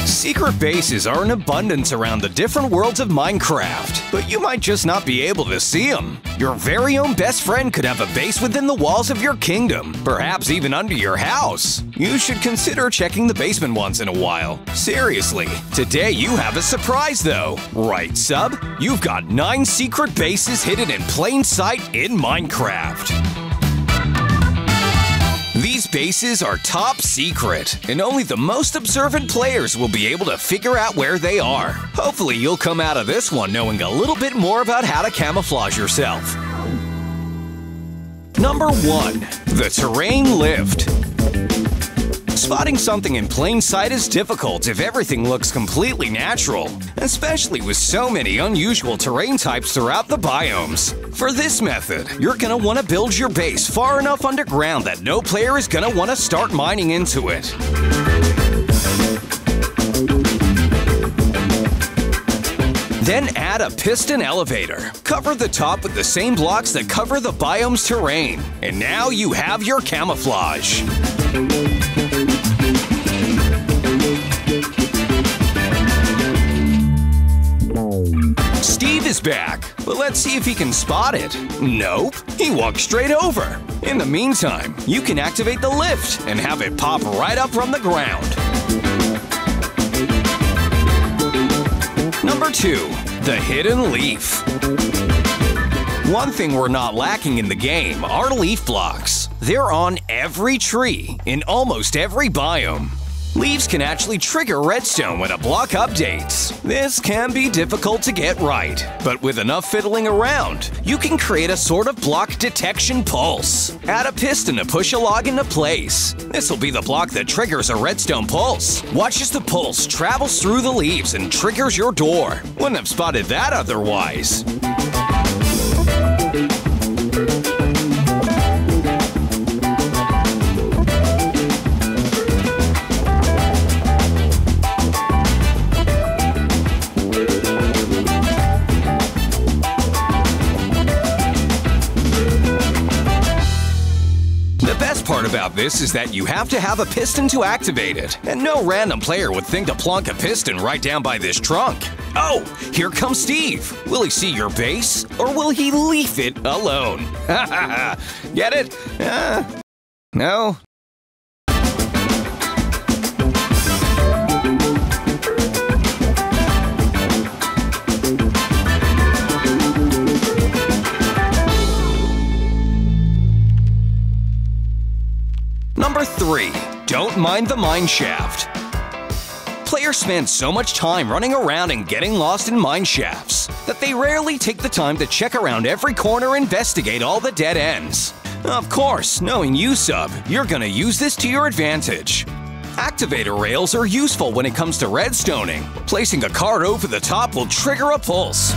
Secret bases are in abundance around the different worlds of Minecraft, but you might just not be able to see them. Your very own best friend could have a base within the walls of your kingdom, perhaps even under your house. You should consider checking the basement once in a while. Seriously, today you have a surprise though. Right, sub? You've got 9 secret bases hidden in plain sight in Minecraft. These bases are top secret, and only the most observant players will be able to figure out where they are. Hopefully you'll come out of this one knowing a little bit more about how to camouflage yourself. Number 1. The Terrain Lift. Spotting something in plain sight is difficult if everything looks completely natural, especially with so many unusual terrain types throughout the biomes. For this method, you're gonna want to build your base far enough underground that no player is gonna want to start mining into it. Then add a piston elevator. Cover the top with the same blocks that cover the biome's terrain. And now you have your camouflage. Steve is back, but let's see if he can spot it. Nope, he walked straight over. In the meantime, you can activate the lift and have it pop right up from the ground. Number 2. The Hidden Leaf. One thing we're not lacking in the game are leaf blocks. They're on every tree, in almost every biome. Leaves can actually trigger redstone when a block updates. This can be difficult to get right, but with enough fiddling around, you can create a sort of block detection pulse. Add a piston to push a log into place. This will be the block that triggers a redstone pulse. Watch as the pulse travels through the leaves and triggers your door. Wouldn't have spotted that otherwise. Part about this is that you have to have a piston to activate it, and no random player would think to plonk a piston right down by this trunk. Oh, here comes Steve. Will he see your base, or will he leave it alone? Get it? No? Number 3. Don't mind the Mineshaft. Players spend so much time running around and getting lost in mineshafts that they rarely take the time to check around every corner and investigate all the dead ends. Of course, knowing you, sub, you're gonna use this to your advantage. Activator rails are useful when it comes to redstoning. Placing a card over the top will trigger a pulse.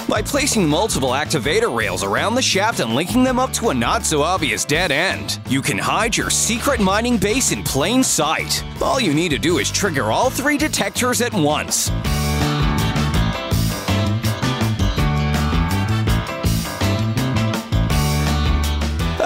By placing multiple activator rails around the shaft and linking them up to a not-so-obvious dead end, you can hide your secret mining base in plain sight. All you need to do is trigger all 3 detectors at once.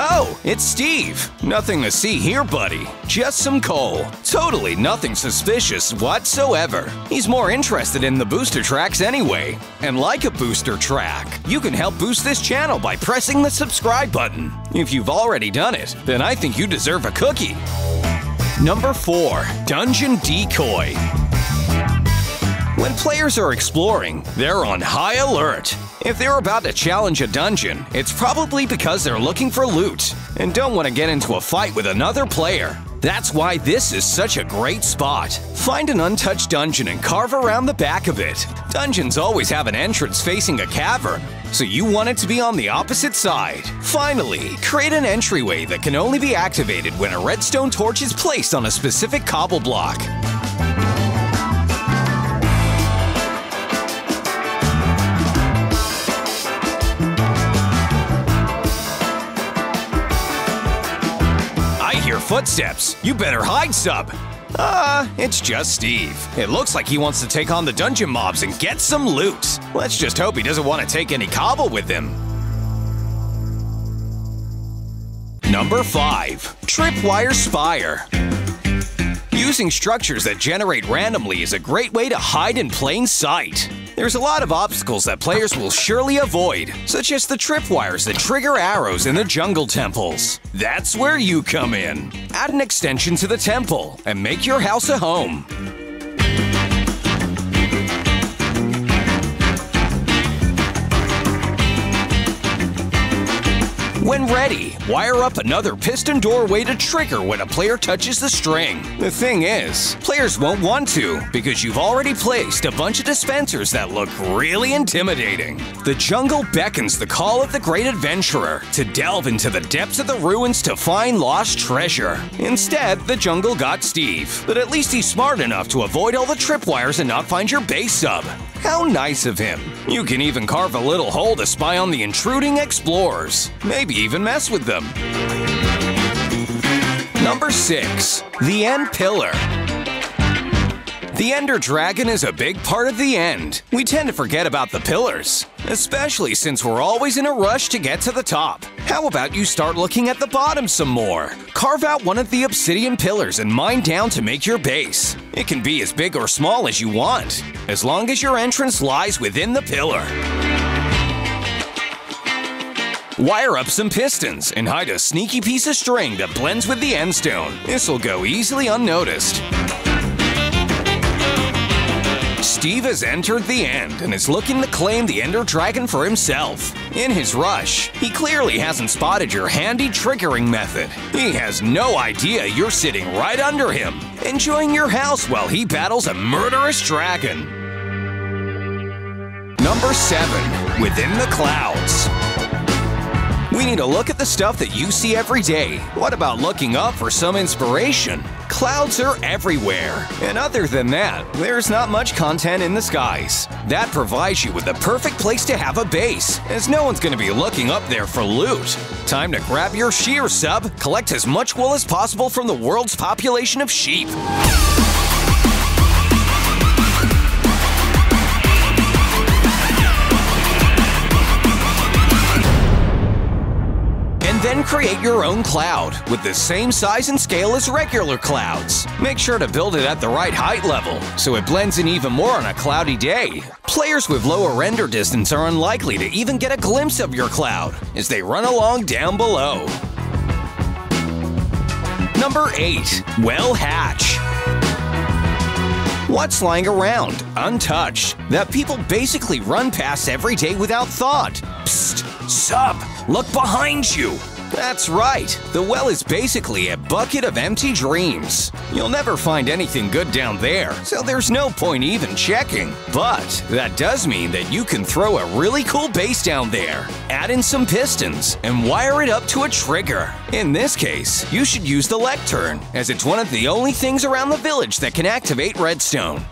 Oh, it's Steve. Nothing to see here, buddy. Just some coal. Totally nothing suspicious whatsoever. He's more interested in the booster tracks anyway. And like a booster track, you can help boost this channel by pressing the subscribe button. If you've already done it, then I think you deserve a cookie. Number 4. Dungeon Decoy. When players are exploring, they're on high alert. If they're about to challenge a dungeon, it's probably because they're looking for loot and don't want to get into a fight with another player. That's why this is such a great spot. Find an untouched dungeon and carve around the back of it. Dungeons always have an entrance facing a cavern, so you want it to be on the opposite side. Finally, create an entryway that can only be activated when a redstone torch is placed on a specific cobble block. Footsteps. You better hide, sub. It's just Steve. It looks like he wants to take on the dungeon mobs and get some loot. Let's just hope he doesn't want to take any cobble with him. Number 5. Tripwire Spire. Using structures that generate randomly is a great way to hide in plain sight. There's a lot of obstacles that players will surely avoid, such as the tripwires that trigger arrows in the jungle temples. That's where you come in. Add an extension to the temple and make your house a home. When ready, wire up another piston doorway to trigger when a player touches the string. The thing is, players won't want to because you've already placed a bunch of dispensers that look really intimidating. The jungle beckons the call of the great adventurer to delve into the depths of the ruins to find lost treasure. Instead, the jungle got Steve, but at least he's smart enough to avoid all the tripwires and not find your base sub. How nice of him. You can even carve a little hole to spy on the intruding explorers. Maybe even mess with them. Number 6. The End Pillar. The Ender Dragon is a big part of the end. We tend to forget about the pillars, especially since we're always in a rush to get to the top. How about you start looking at the bottom some more? Carve out one of the obsidian pillars and mine down to make your base. It can be as big or small as you want, as long as your entrance lies within the pillar. Wire up some pistons and hide a sneaky piece of string that blends with the end stone. This'll go easily unnoticed. Steve has entered the end and is looking to claim the Ender Dragon for himself. In his rush, he clearly hasn't spotted your handy triggering method. He has no idea you're sitting right under him, enjoying your house while he battles a murderous dragon. Number 7. Within the Clouds. We need to look at the stuff that you see every day. What about looking up for some inspiration? Clouds are everywhere, and other than that, there's not much content in the skies. That provides you with the perfect place to have a base, as no one's going to be looking up there for loot. Time to grab your shear sub, collect as much wool as possible from the world's population of sheep. Then create your own cloud with the same size and scale as regular clouds. Make sure to build it at the right height level so it blends in even more on a cloudy day. Players with lower render distance are unlikely to even get a glimpse of your cloud as they run along down below. Number 8. Well Hatch. What's lying around, untouched, that people basically run past every day without thought? Psst, sub, look behind you! That's right, the well is basically a bucket of empty dreams. You'll never find anything good down there, so there's no point even checking. But that does mean that you can throw a really cool base down there, add in some pistons, and wire it up to a trigger. In this case, you should use the lectern, as it's one of the only things around the village that can activate redstone.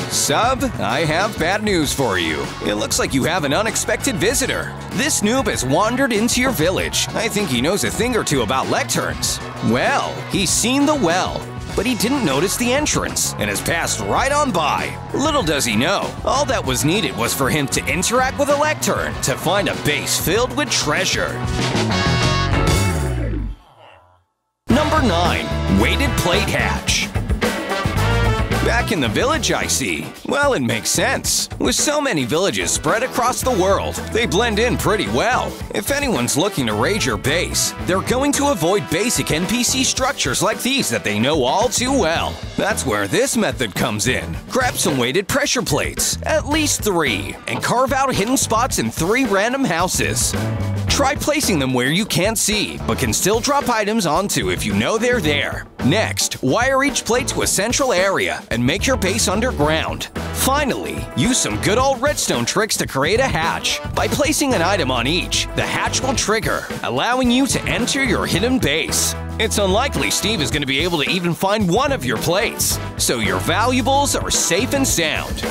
Sub, I have bad news for you. It looks like you have an unexpected visitor. This noob has wandered into your village. I think he knows a thing or two about lecterns. Well, he's seen the well, but he didn't notice the entrance and has passed right on by. Little does he know, all that was needed was for him to interact with a lectern to find a base filled with treasure. Number 9. Weighted Plate Hatch. Back in the village, I see. Well, it makes sense. With so many villages spread across the world, they blend in pretty well. If anyone's looking to raid your base, they're going to avoid basic NPC structures like these that they know all too well. That's where this method comes in. Grab some weighted pressure plates, at least 3, and carve out hidden spots in 3 random houses. Try placing them where you can't see, but can still drop items onto if you know they're there. Next, wire each plate to a central area and make your base underground. Finally, use some good old redstone tricks to create a hatch. By placing an item on each, the hatch will trigger, allowing you to enter your hidden base. It's unlikely Steve is going to be able to even find one of your plates, so your valuables are safe and sound.